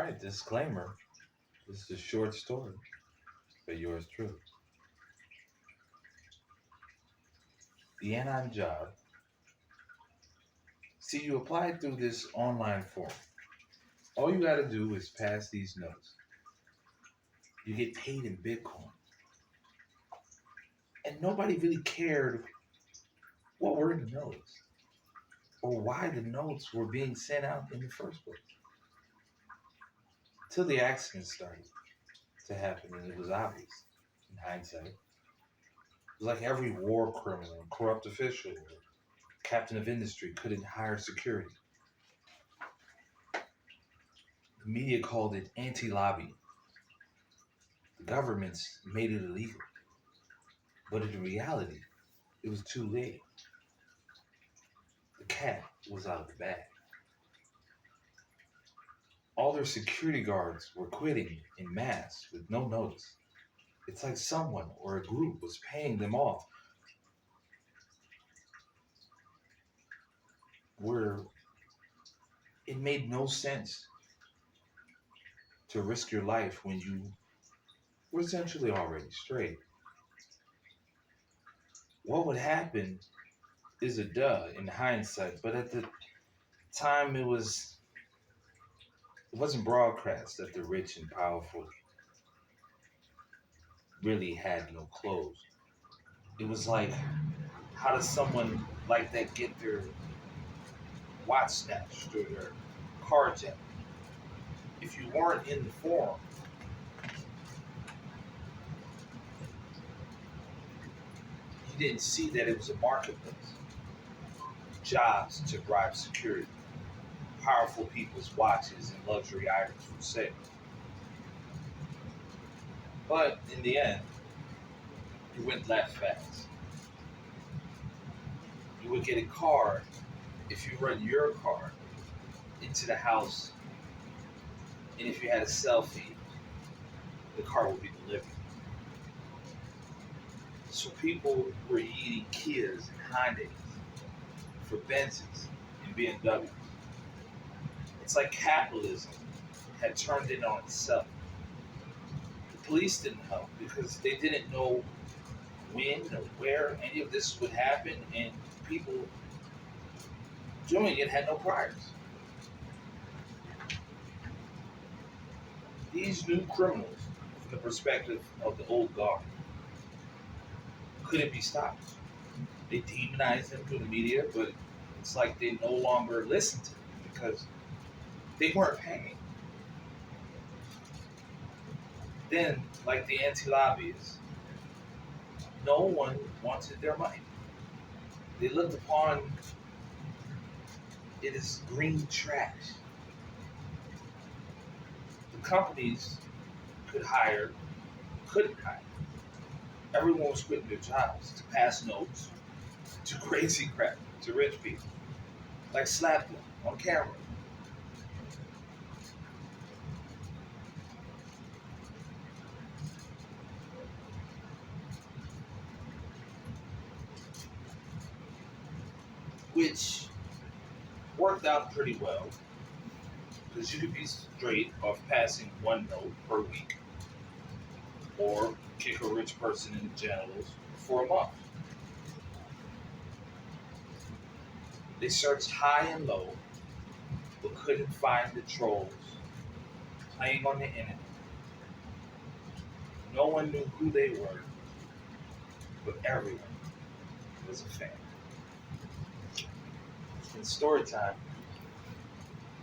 right, disclaimer. This is a short story, but yours truly. The Anon job. See, you apply through this online form. All you got to do is pass these notes. You get paid in Bitcoin. And nobody really cared what were in the notes or why the notes were being sent out in the first place. Till the accident started to happen, and it was obvious in hindsight. It was like every war criminal, corrupt official, or captain of industry couldn't hire security. The media called it anti-lobbying. The governments made it illegal. But in reality, it was too late. The cat was out of the bag. All their security guards were quitting in mass with no notice. It's like someone or a group was paying them off. Where it made no sense to risk your life when you were essentially already straight. What would happen is a duh in hindsight, but at the time it wasn't broadcast that the rich and powerful really had no clothes. It was like, how does someone like that get their watch snatched or their car jacked? If you weren't in the forum, you didn't see that it was a marketplace. Jobs to bribe security, powerful people's watches and luxury items for sale. But in the end, you went left fast. You would get a card if you run your card into the house, and if you had a selfie, the car would be delivered. So people were eating Kias and Hondas for Benzes and BMWs. It's like capitalism had turned in on itself. The police didn't help because they didn't know when or where any of this would happen, and people doing it had no priors. These new criminals, from the perspective of the old guard, couldn't be stopped. They demonized them through the media, but it's like they no longer listened to them because they weren't paying. Then, like the anti-lobbyists, no one wanted their money. They looked upon it as green trash. The companies couldn't hire. Everyone was quitting their jobs to pass notes to crazy crap to rich people, like slap them on camera. Which worked out pretty well because you could be straight off passing one note per week or kick a rich person in the genitals for a month. They searched high and low but couldn't find the trolls playing on the internet. No one knew who they were, but everyone was a fan. In story time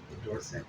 with Dorset.